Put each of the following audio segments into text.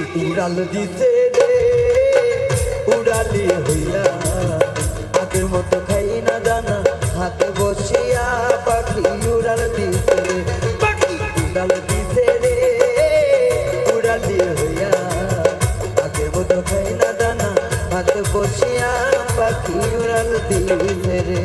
উড়াল দিছে রে উড়ালি হইয়া আগের মতো খাই না দানা হাতে বসিয়া পাখি উড়াল দিছে রে পাখি উড়াল দিছে রে উড়ালি হইয়া আগের মতো খাই না দানা হাতে বসিয়া পাখি উড়াল দিছে রে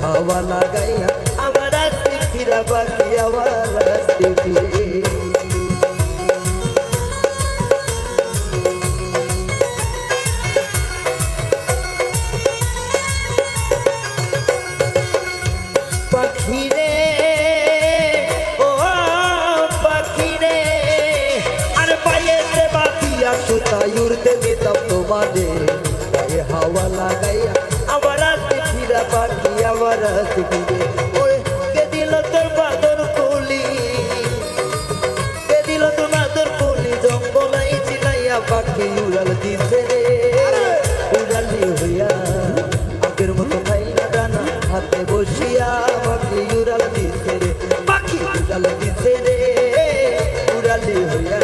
हवा लगाया हमारा सिखिरा बाकी हमारा सिखिरे पखीरे ओ पखीरे अरे पाये से बातिया सुता उड़ते भी तब तो बाजे ये हवा लगाया हमारा सिखिरा बाकी हमारा सिखिरे ओए के दिल तोर बादर कोली के दिल तोर बादर कोली जंगलाई चिलाया पाखी उड़ाल दिसे रे उड़ाली होया आगेर मतो खाई ना दाना हाथे बसिया पाखी उड़ाल दिसे रे पाखी उड़ाल दिसे रे उड़ाली होया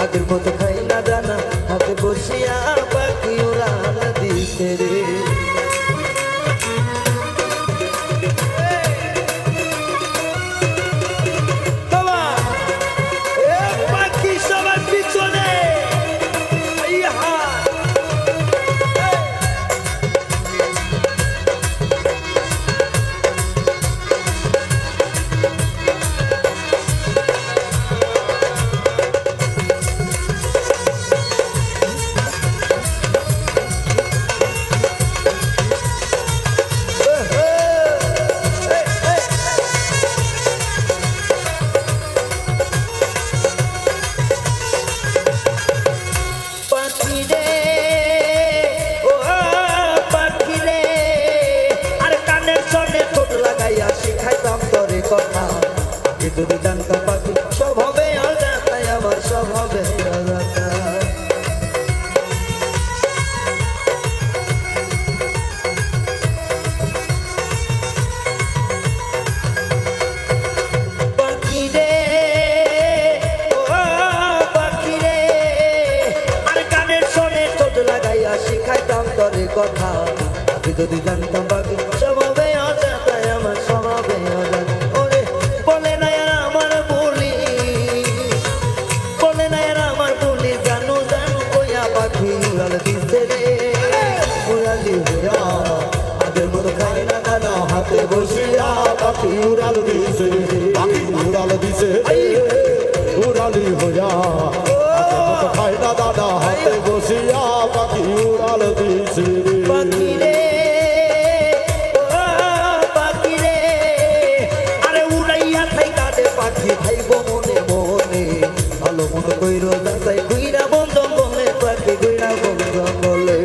आगेर मतो खाई ना दाना हाथे बसिया पाखी उड़ाल दिसे रे যদি জানতাম পাখি সব হবে অজাতাই আমার সব হবে অজাতা পাখি রে ও পাখি রে আর কানের শোনে ঠোঁট লাগাইয়া শিখাইতাম তোরে কথা আমি যদি জানতাম পাখি সব হবে অজাতাই আমার সব হবে অজাতা उड़ाल दिसे रे उड़ाली होया आगेर मतो खाई ना दाना हाथे बसिया पाखी उड़ाल दिसे पाखी उड़ाल दिसे उड़ाली होया आगेर मतो खाई ना दाना हाथे बसिया पाखी उड़ाल दिसे पाखी रे ओ पाखी रे अरे उड़ाइया थाइका दे पाखी खाइबो मने मने भालो मतो कइरो जाताई কইরা বন্ধ বলে পাখি কইরা বন্ধ বলে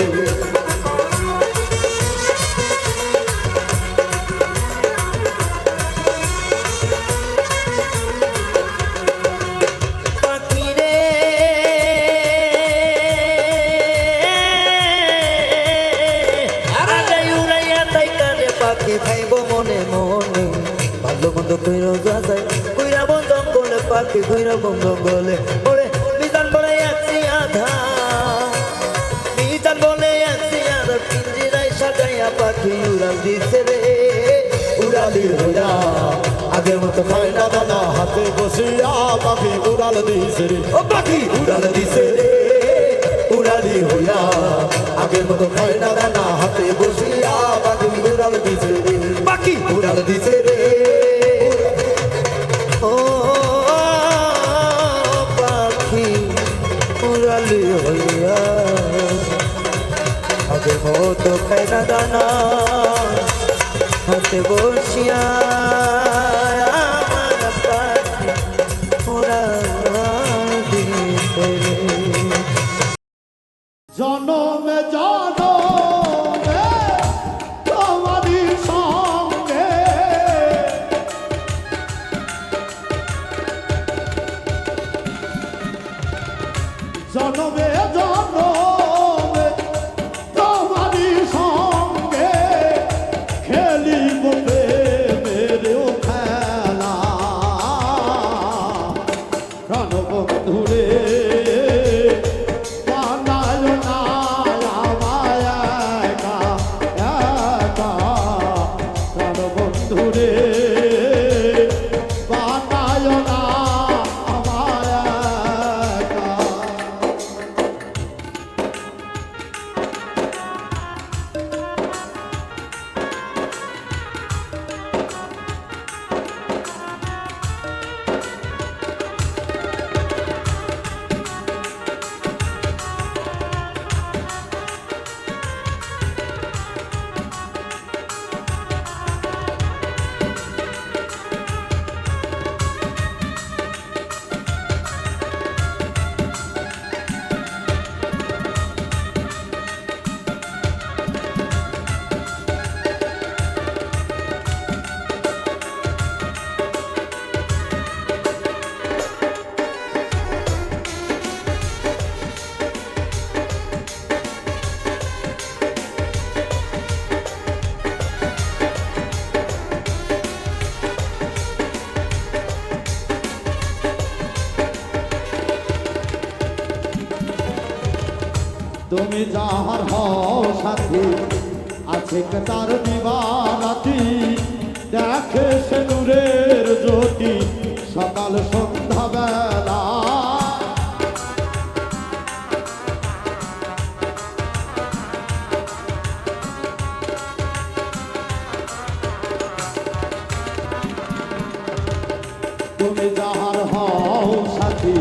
পাখি রে আরে উড়াইয়া থাইকা রে পাখি খাইব মনে মনে ভালো মন্দ কইরা যাতাই কইরা বন্ধ বলে পাখি কইরা বন্ধ বলে ওরে বিধান বলে আছি আধা বিধান বলে আছি আধা পিঞ্জিরায় সাজাইয়া পাখি উড়াল দিছে রে উড়ালি হইয়া আগের মতো খাই না দানা হাতে বসিয়া পাখি উড়াল দিছে রে ও পাখি উড়াল দিছে রে উড়ালি হইয়া আগের মতো খাই না দানা কত খাই না দানা হাতে বসিয়া আমার পাখি ওরা দিতে জনমে জনমে তোমারই সঙ্গে জনমে জনমে তোমারই সঙ্গে খেলিব প্রেমেরও খেলা প্রাণবন্ধুরে তুমি যাহার হও সাথী আছে তার দিবারাতি দেখে সে নূরের জ্যোতি সকাল সন্ধ্যা বেলা তুমি যাহার হও সাথী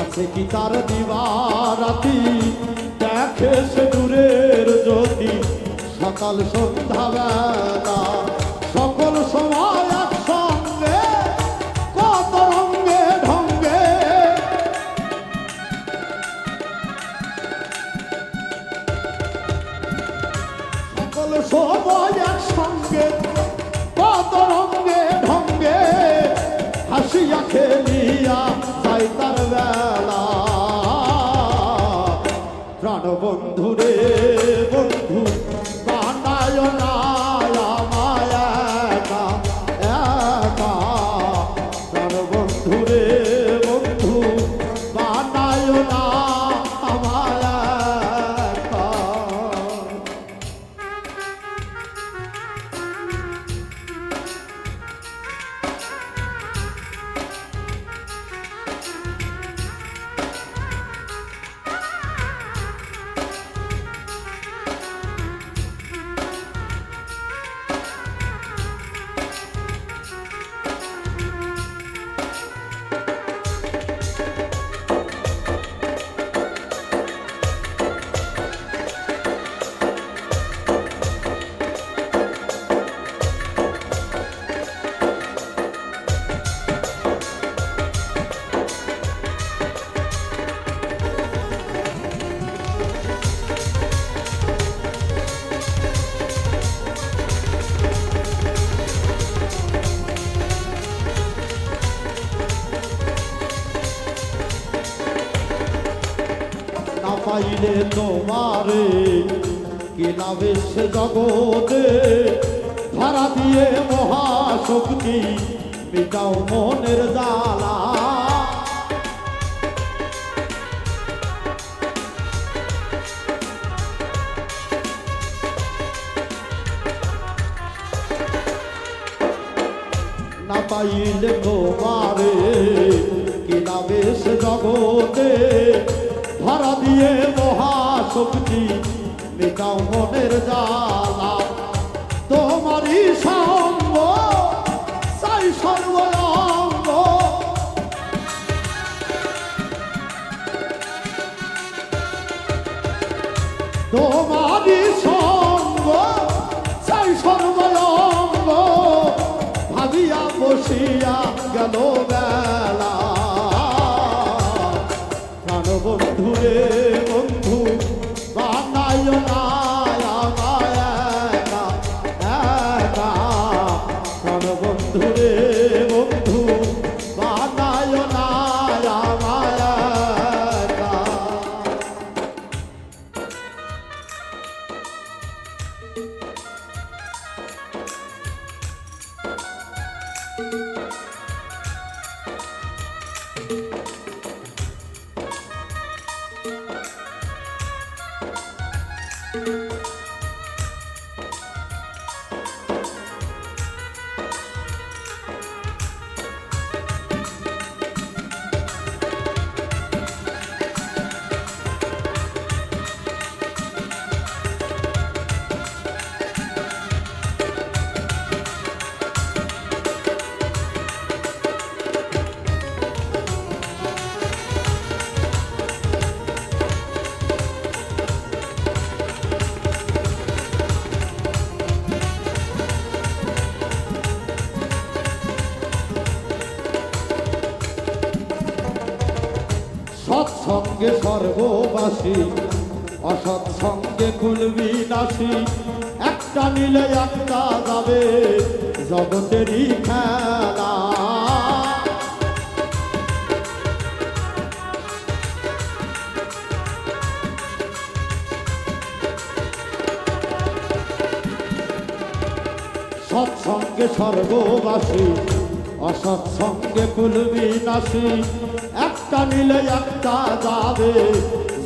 আছে কি তার দিবারাতি দেখে সে দূরের জ্যোতি সকাল সন্ধ্যা বেলা সকল সময় একসঙ্গে কত রঙ্গে ঢঙ্গে সকল সময় একসঙ্গে কত রঙ্গে ঢঙ্গে হাসিয়া খেলিয়া যাই তার বেলা প্রাণবন্ধু রে বন্ধু বানায় না আমায় একা একা প্রাণবন্ধু রে বন্ধু বানায় না আমায় একা পাইলে তোমারে কে নাবে সে জগতে ধারা দিয়ে মহাশক্তি মিটাও মনের জ্বালা না পাইলে তোমারে কে নাবে সে জগতে ধরা দিয়ে মহাশক্তি মেটাও মনের জ্বালা তোমারই সঙ্গ চাই সর্বঙ্গ তোমারই গেল বেলা প্রাণ বন্ধু রে বন্ধু বানায় না আমায় একা একা প্রাণ বন্ধু রে বন্ধু বানায় না আমায় একা সৎসঙ্গে সর্ববাসী অসৎসঙ্গে কুলবিনাশী একটা নিলে একটা যাবে জগতেরই খেলা সৎসঙ্গে সর্ববাসী অসৎসঙ্গে কুলবিনাশী একটা নিলে একটা যাবে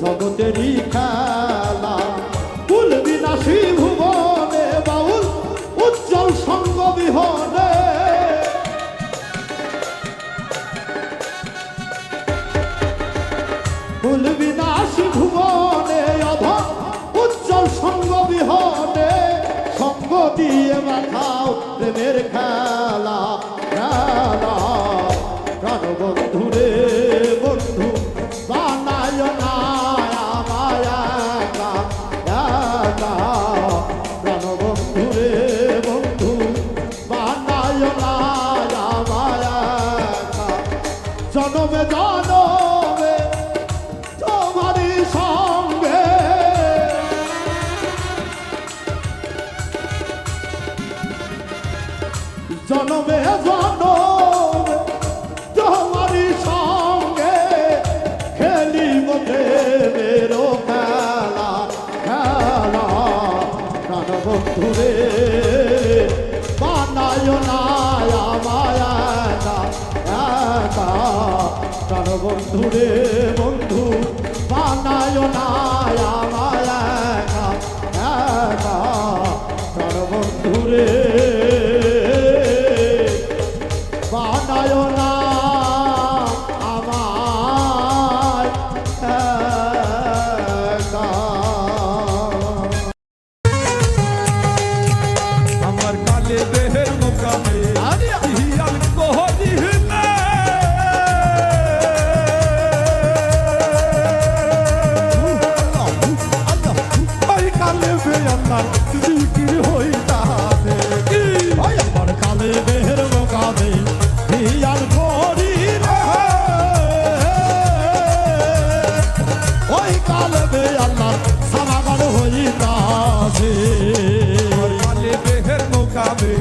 জগতেরই খেলা কুলবিনাশী ভুবনে বাউল উজ্জ্বল সঙ্গ বিহনে কুলবিনাশী ভুবনে অধম উজ্জ্বল সঙ্গ বিহনে সঙ্গ দিয়ে মাথাও প্রেমের খেলা খেলা প্রাণ বন্ধু রে বন্ধু বানায় না আমায় একা একা প্রাণ বন্ধু রে বন্ধু বানায় না আমায় একা জনমে জনমে তোমারই সঙ্গে জনমে জনমে তোমারই সঙ্গে খেলিব প্রেমের খেলা খেলা প্রাণ বন্ধু রে বানায় না আমায় একা একা প্রাণ বন্ধু রে বন্ধু বানায় না আমায় একা একা প্রাণ বন্ধু রে বানায় না আমায় একা আমার কালে দেহের মোকামে হিয়াল কোহলি হিলে ওই কালে বেয়ান্নার বিক্রি হই তাতে আমার কালে দেহের মোকামে হিয়াল করি ওই কালে আল্লাহ সামাগান হইতাছে কালে দেহের মোকামে